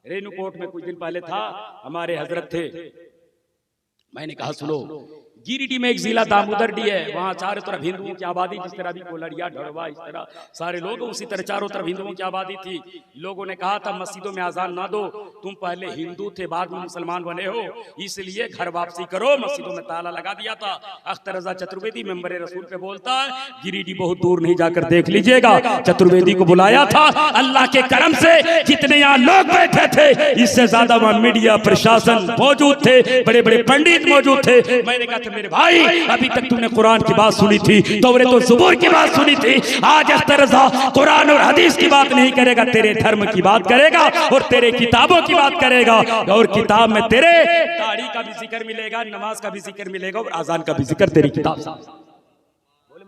रेणुकोट में कुछ दिन पहले था, हमारे हजरत थे। मैंने कहा सुनो, गिरिडीह में एक जिला दामोदरडी है, वहाँ चारों तरफ हिंदुओं की आबादी, जिस तरह भी कोलड़िया ढड़वा इस तरह सारे लोग, उसी तरह चारों तरफ हिंदुओं की आबादी थी। लोगों ने कहा था मस्जिदों में आजान ना दो, तुम पहले हिंदू थे बाद में मुसलमान बने हो, इसलिए घर वापसी करो। मस्जिदों में ताला लगा दिया था। अख्तर रजा चतुर्वेदी मेंबर रसूल पे बोलता है, गिरिडीह बहुत दूर नहीं जाकर देख लीजिएगा। चतुर्वेदी को बुलाया था, अल्लाह के करम से जितने यहाँ लोग बैठे थे, इससे ज्यादा वहाँ मीडिया प्रशासन मौजूद थे, बड़े बड़े पंडित मौजूद थे। मैंने कहा था मेरे भाई, अभी तक तुमने कुरान की बात सुनी थी, तौरात और ज़बूर की बात सुनी थी, आज अख्तर रज़ा कुरान और हदीस की बात नहीं करेगा, तेरे धर्म की बात करेगा और तेरे किताबों की बात करेगा। और किताब में तेरे दाढ़ी का भी जिक्र मिलेगा, नमाज का भी जिक्र मिलेगा और अजान का भी जिक्र तेरी किताब से।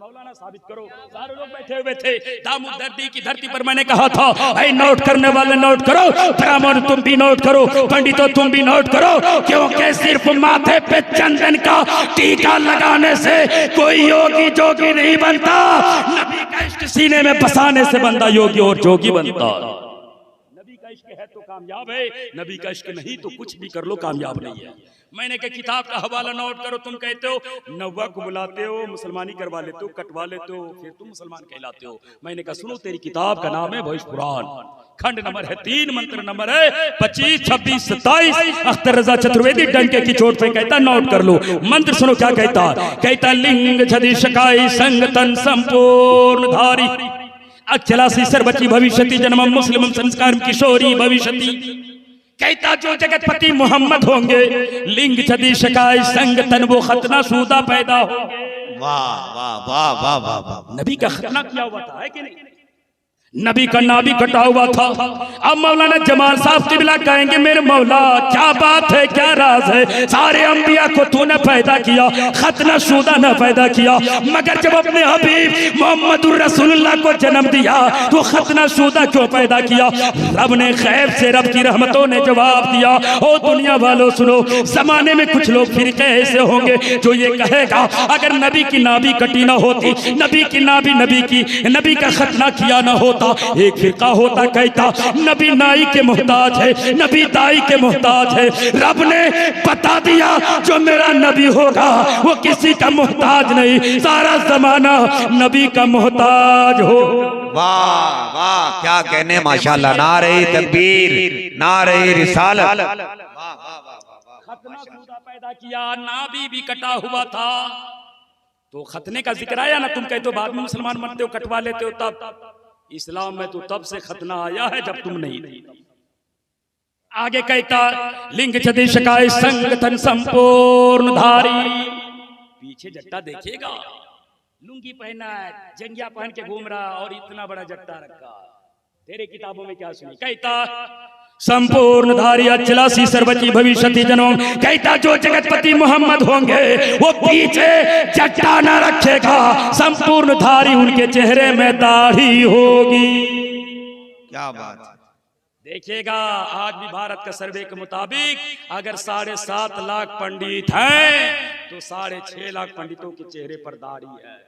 मौलाना साबित करो। सारे लोग बैठे हुए थे। दामोदरडी की धरती पर मैंने कहा था, ऐ नोट करने वाले नोट करो, ब्राह्मण तुम भी नोट करो, पंडितों तुम भी नोट करो, क्योंकि सिर्फ माथे पे चंदन का टीका लगाने से कोई योगी जोगी नहीं बनता। नबी का इश्क सीने में बसाने से बंदा योगी और जोगी बनता। नबी का इश्क है तो कामयाब है, नबी का इश्क नहीं तो कुछ भी कर लो कामयाब नहीं है। मैंने कहा किताब का हवाला नोट करो। तुम कहते हो नव्वा को बुलाते हो, मुसलमानी करवा लेते हो, कटवा लेते हो, फिर तुम मुसलमान कहलाते हो। मैंने कहा सुनो, तेरी किताब का नाम है भविष्य पुराण, खंड नंबर है 3, मंत्र नंबर है 25, 26, 27। अख्तर रजा चतुर्वेदी डंके की चोट पे कहता नोट कर लो। मंत्र सुनो क्या कहता, कहता लिंग छदि शकाई संग तन संपूर्ण धारी अचलासी सर्वची भविष्यति जन्म मुस्लिम संस्कार किशोरी भविष्यति। कहता जो जगतपति मोहम्मद होंगे, लिंग छदी शकाय संग तन वो खतना सूदा पैदा होंगे। वाह वाह वाह वाह वाह वाह। नबी का खतना किया हुआ था, है कि नहीं? नबी का नाभि कटा हुआ था। अब मौलाना जमाल साहब किबला कहेंगे मेरे मौला क्या बात है, क्या राज है, सारे अंबिया को तूने पैदा किया, खतना शुदा न पैदा किया, मगर जब अपने हबीब मोहम्मदुर रसूलुल्लाह को जन्म दिया तो खतना शुदा क्यों पैदा किया? रब ने खैब से, रब की रहमतों ने जवाब दिया, ओ दुनिया वालों सुनो, जमाने में कुछ लोग फिरके ऐसे होंगे जो ये कहेगा अगर नबी की नाभि कटी ना होती, नबी की नाभि नबी का खतना किया ना होता। एक फिरका होता कहता नबी नाई के मोहताज है, नबी दाई के मोहताज है। रब ने बता दिया जो मेरा नबी होगा वो किसी का मोहताज नहीं, सारा जमाना नबी का मोहताज हो। वाह वाह, क्या कहने माशाल्लाह, नारे तकबीर, नारे रिसालत। खतना खुदा पैदा किया, नाभि भी कटा हुआ था, तो खतने का जिक्र आया ना। तुम कहते हो बाद में मुसलमान बनते हो, कटवा लेते हो, तब इस्लाम में तो तब से खतना आया है जब तुम नहीं थी। आगे कहता लिंग छदि शकाय संगठन संपूर्ण धारी। पीछे जट्टा देखिएगा, लुंगी पहना है, जंगिया पहन के घूम रहा और इतना बड़ा जट्टा रखा। तेरे किताबों में क्या सुनी? कहता संपूर्ण धारी अचलासी सर्वची भविष्यति जन्म। कहता जो जगतपति मोहम्मद होंगे वो पीछे जट्टा न रखेगा, संपूर्ण धारी उनके चेहरे में दाढ़ी होगी। क्या बात है। देखिएगा आज भी भारत का सर्वे के मुताबिक अगर 7.5 लाख पंडित हैं तो 6.5 लाख पंडितों के चेहरे पर दाढ़ी है।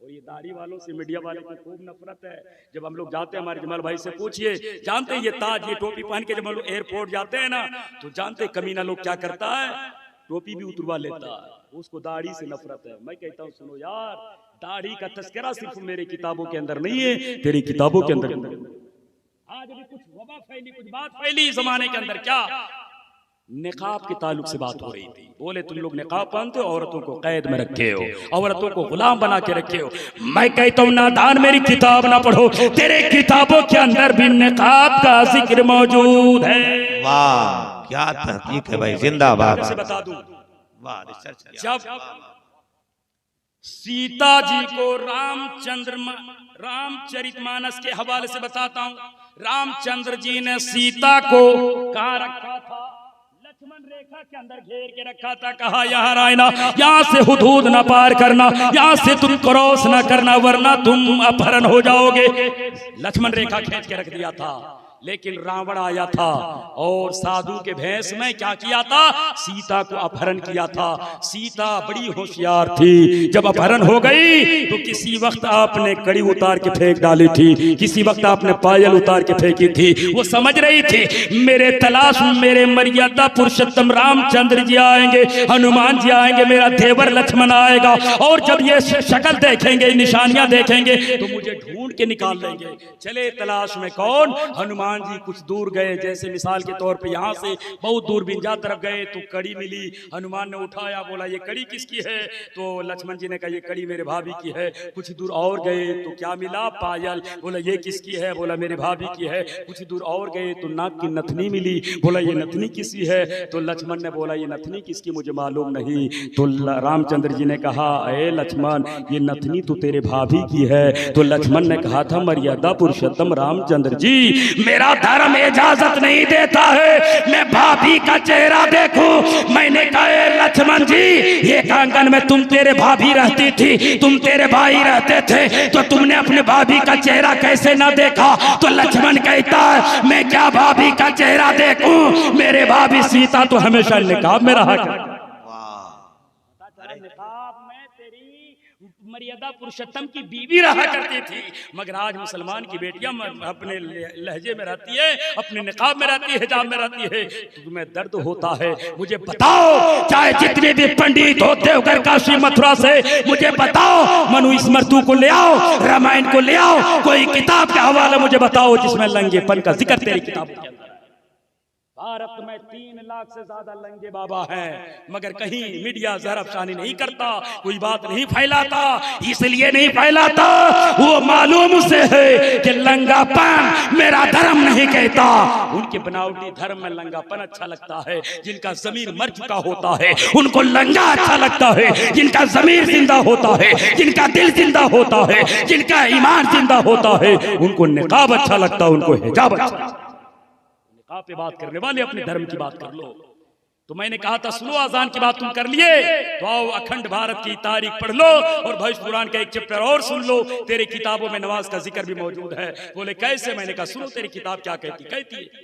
और ये दाढ़ी वालों से मीडिया वाले को खूब नफरत है। जब हम लोग जाते हैं, हमारे जमाल भाई से पूछिए, जानते हैं ये ताज, ये टोपी पहन के जब हम लोग एयरपोर्ट जाते हैं ना, तो जानते कमीना लोग क्या करता है, टोपी भी उतरवा लेता है, उसको दाढ़ी से नफरत है। मैं कहता हूँ सुनो यार, दाढ़ी का तस्करा सिर्फ मेरे किताबों के अंदर नहीं है, तेरी किताबों के अंदर। आज भी कुछ वबा फैली, कुछ बात फैली जमाने के अंदर, क्या निकाब के ताल्लुक से बात हो रही थी। बोले तुम लोग निकाब पहनते हो, औरतों को कैद में रखे हो, औरतों को गुलाम बना के रखे हो। मैं कहता हूँ नादान मेरी किताब ना पढ़ो, तेरे किताबों के अंदर भी निकाब का जिक्र मौजूद है। वाह क्या तहकीक है भाई, जिंदाबाद। से बता दूं, वाह रिसर्च जब सीता जी को रामचरितमानस के हवाले से बताता हूँ, रामचंद्र जी ने सीता को कहाँ रखा था? लक्ष्मण रेखा के अंदर घेर के रखा था। कहा यहाँ रहना, यहाँ से हुदूद ना पार करना, यहाँ से तुम क्रॉस ना करना वरना तुम अपहरण हो जाओगे। लक्ष्मण रेखा खींच के रख दिया था। लेकिन रावण आया था और साधु के भेष में क्या किया था, सीता को अपहरण किया था। सीता बड़ी होशियार थी, जब अपहरण हो गई तो किसी वक्त आपने कड़ी उतार के फेंक डाली थी, किसी वक्त आपने पायल उतार के फेंकी थी। वो समझ रही थी मेरे तलाश में मेरे मर्यादा पुरुषोत्तम रामचंद्र जी आएंगे, हनुमान जी आएंगे, मेरा देवर लक्ष्मण आएगा, और जब ये शक्ल देखेंगे, निशानियां देखेंगे तो मुझे ढूंढ के निकाल लेंगे। चले तलाश में कौन, हनुमान जी कुछ दूर गए, जैसे मिसाल के तौर पे यहाँ से बहुत दूर बिंजा तरफ गए तो कड़ी मिली। हनुमान ने उठाया, बोला ये कड़ी किसकी है, तो लक्ष्मण जी ने कहा ये कड़ी मेरे भाभी की है। कुछ दूर और गए तो क्या मिला, पायल। बोला ये किसकी है, बोला मेरे भाभी की है। कुछ दूर और गए तो नाक की नथनी मिली, बोला ये नथनी किसकी है, तो लक्ष्मण ने बोला ये नथनी किसकी मुझे मालूम नहीं। तो रामचंद्र जी ने कहा ए लक्ष्मण ये नथनी तो तेरे भाभी की है। तो लक्ष्मण ने कहा था मर्यादा पुरुषोत्तम रामचंद्र जी, मेरा धर्म इजाजत नहीं देता है मैं भाभी का चेहरा देखूं। मैंने कहा लक्ष्मण जी ये आंगन में तुम तेरे भाभी रहती थी, तुम तेरे भाई रहते थे, तो तुमने अपने भाभी का चेहरा कैसे ना देखा। तो लक्ष्मण कहता है मैं क्या भाभी का चेहरा देखूं, मेरे भाभी सीता तो हमेशा निकाब में रहा कर। निकाब में तेरी मर्यादा पुरुषोत्तम की बीवी रहा करती थी, मगर आज मुसलमान की बेटियां अपने लहजे में रहती है, अपने निकाब में रहती है, हिजाब में रहती है, तो तुम्हें दर्द होता है। मुझे बताओ चाहे जितने भी पंडित हो देवघर काशी मथुरा से, मुझे बताओ मनु स्मृति को ले आओ, रामायण को ले आओ, कोई किताब का हवाला मुझे बताओ जिसमें लंगेपन का जिक्र तेरी किताब के अंदर। भारत में 3 लाख से ज्यादा लंगे बाबा हैं, मगर कहीं मीडिया ज़रफ़शानी नहीं करता, कोई बात नहीं फैलाता। इसलिए नहीं फैलाता, वो मालूम से है कि लंगापन मेरा धर्म नहीं कहता। उनके बनावटी धर्म में लंगापन अच्छा लगता है, जिनका ज़मीर मर चुका होता है उनको लंगा अच्छा लगता है, जिनका ज़मीर जिंदा होता है, जिनका दिल जिंदा होता है, जिनका ईमान जिंदा होता है, उनको निकाब अच्छा लगता है, उनको हिजाब अच्छा लगता है। आप पे बात करने वाले अपने धर्म की बात कर लो। तो मैंने कहा था सुनो आजान की बात तुम कर लिए तो आओ अखंड भारत की तारीख पढ़ लो और भविष्य पुराण का एक चैप्टर और सुन लो, तेरे किताबों में नमाज का जिक्र भी मौजूद है। बोले कैसे, मैंने कहा सुनो तेरी किताब क्या कहती है,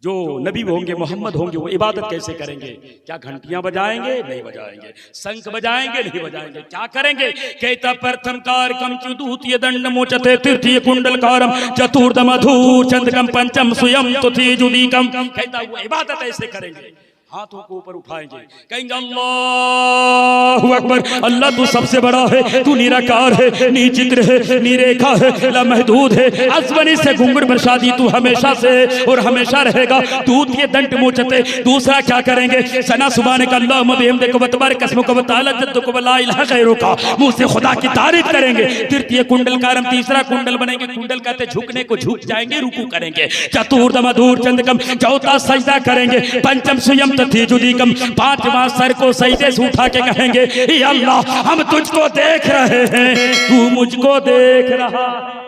जो नबी होंगे मोहम्मद होंगे वो इबादत कैसे करेंगे, क्या घंटियां बजाएंगे, नहीं बजाएंगे, शंख बजाएंगे, नहीं बजाएंगे, क्या करेंगे। कहता प्रथम कारकम द्वितीय दंड मोचते तृतीय कुंडल कारम चतुर्थ मधुर चंद्रकम पंचम स्वयं तुतीजुदीकम। कहता वो इबादत ऐसे करेंगे, हाथों को ऊपर उठाएंगे, कहेंगे अल्लाहु अकबर, अल्लाह तू सबसे बड़ा है, तू निराकार है, निचित्र है, निरेखा है, लामहदूद है, अज़वनी से घुंघट बरसादी तू हमेशा से और हमेशा रहेगा। दूध के दंड मोचते। दूसरा क्या करेंगे, सना सुबान का अल्लाह मबेहमदे को बतबार कसम को बताला जद्दु को ला इलाहा गैरुका, मुंह से खुदा की तारीफ करेंगे। तृतीय कुंडल कारम, तीसरा कुंडल बनेंगे, कुंडल कहते झुकने को झुक जाएंगे, रुकू करेंगे। चतुर्थ मधुर चंद्रकम, चौथा सजदा करेंगे। पंचम स्वयं जुदीकम, 5वां सर को सजदे से उठा के कहेंगे या अल्लाह हम तुझको देख रहे हैं, तू मुझको देख रहा है।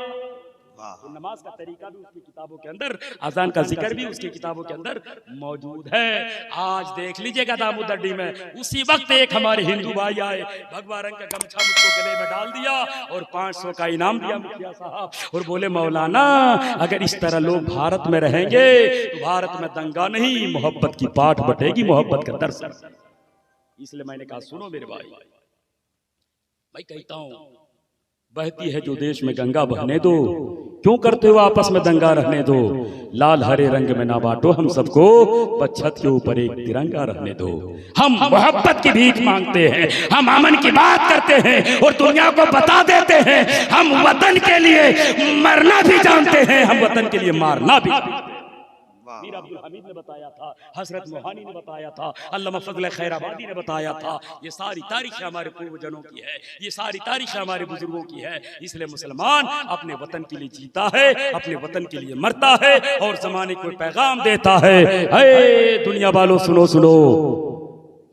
नमाज का तरीका भी उसकी किताबों के अंदर, अजान का जिक्र भी उसकी किताबों के अंदर मौजूद है। आज देख लीजिएगा दामोदरडी में उसी वक्त एक हमारे हिंदू भाई आए, भगवा रंग का गमछा मुझको गले में डाल दिया और 500 का इनाम दिया मुखिया साहब, और बोले मौलाना अगर इस तरह लोग भारत में रहेंगे तो भारत में दंगा नहीं मोहब्बत की पाठ बटेगी, मोहब्बत का दर्शन। इसलिए मैंने कहा सुनो मेरे भाई, मैं कहता हूं बहती है जो देश में गंगा बहने दो, क्यों करते हो आपस में दंगा रहने दो। लाल हरे रंग में ना बांटो हम सबको, बस छत के ऊपर एक तिरंगा रहने दो। हम मोहब्बत की भीख मांगते हैं, हम अमन की बात करते हैं और दुनिया को बता देते हैं हम वतन के लिए मरना भी जानते हैं, हम वतन के लिए मारना भी। मीर अब्दुल हमीद ने बताया था, हजरत मोहानी ने बताया था, अल्लामा फजल खैराबादी ने बताया था। ये सारी तारीख हमारे पूर्वजनों की है, ये सारी तारीख हमारे बुजुर्गों की है। इसलिए मुसलमान अपने वतन के लिए जीता है, अपने वतन के लिए मरता है और जमाने को पैगाम देता है। दुनिया वालों सुनो सुनो,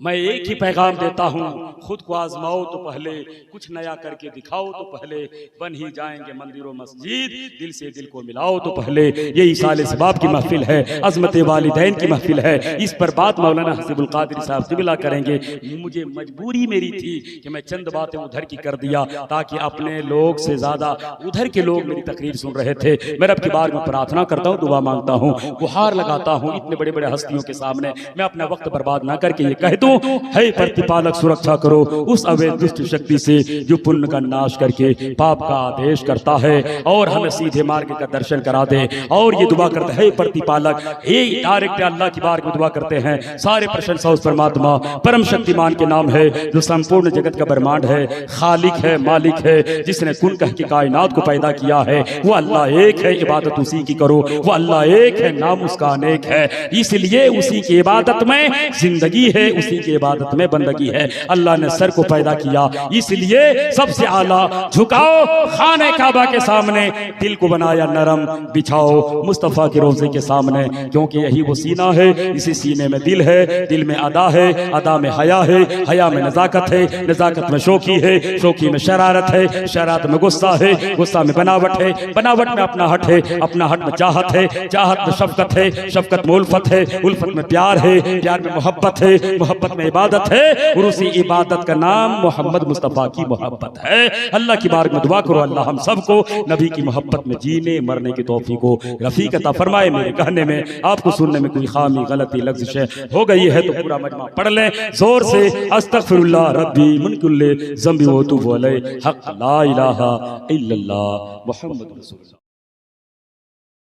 मैं एक ही पैगाम देता हूँ, खुद को आजमाओ तो पहले, कुछ नया करके दिखाओ तो पहले, बन ही जाएंगे मंदिरों मस्जिद, दिल से दिल को मिलाओ तो पहले। ये इसाले सबाब की महफिल है, अजमत वालिदैन की महफिल है। इस पर बात मौलाना हसीबुल कादिर साहब क़िबला करेंगे। मुझे मजबूरी मेरी थी कि मैं चंद बातें उधर की कर दिया, ताकि अपने लोग से ज्यादा उधर के लोग मेरी तकरीर सुन रहे थे। मैं रब की बार में प्रार्थना करता हूँ, दुआ मांगता हूँ, गुहार लगाता हूँ इतने बड़े बड़े हस्तियों के सामने मैं अपना वक्त बर्बाद ना करके ये कह दूं, है प्रतिपालक सुरक्षा करो उस अवैध दुष्ट शक्ति से जो पुण्य का नाश करके पाप का आदेश करता है और हमें सीधे मार्ग का दर्शन करा दे। और ये दुआ करते हैं प्रतिपालक, ये डायरेक्ट अल्लाह की बार में दुआ करते हैं। सारे प्रशंसा उस परमात्मा परम शक्तिमान के नाम है जो संपूर्ण जगत का ब्रह्मांड है, खालिक है, मालिक है, जिसने कुन कह के कायनात को पैदा किया है। वो अल्लाह एक है, इबादत उसी की करो। वो अल्लाह एक है, नाम उसका अनेक है, इसलिए उसी की इबादत में जिंदगी है, उसी की इबादत में बंदगी है। अल्लाह ने सर को पैदा किया, इसलिए सबसे आला झुकाओ खाने काबा के सामने, दिल को बनाया नरम, बिछाओ मुस्तफा के रोजे के सामने, क्योंकि यही वो सीना है, इसी सीने में दिल है, दिल में अदा है, अदा में हया है, हया में नजाकत है, नजाकत में शौकी है, शौकी में शरारत है, शरारत में गुस्सा है, गुस्सा में बनावट है, बनावट में अपना हट है, अपना हट में चाहत है, चाहत में शफकत है, शफकत में उल्फत है, उल्फत में प्यार है, प्यार में मोहब्बत है, मोहब्बत में इबादत है, और उसी इबादत का नाम मोहम्मद मुस्तफ़ा की मोहब्बत है। अल्लाह की बारगाह में दुआ करो, अल्लाह हम सबको नबी की मोहब्बत में जीने मरने की तौफीक को रफीक अता फरमाए। मेरे कहने में आपको सुनने में कोई खामी गलती लफ्ज़ हो गई है तो पूरा मजमा पढ़ लें जोर से, अस्तगफिरुल्लाह रब्बी मिन कुल्ली ज़ंबि व अतूबु अलैहि, हक़ ला इलाहा इल्लल्लाह मुहम्मद रसूलुल्लाह।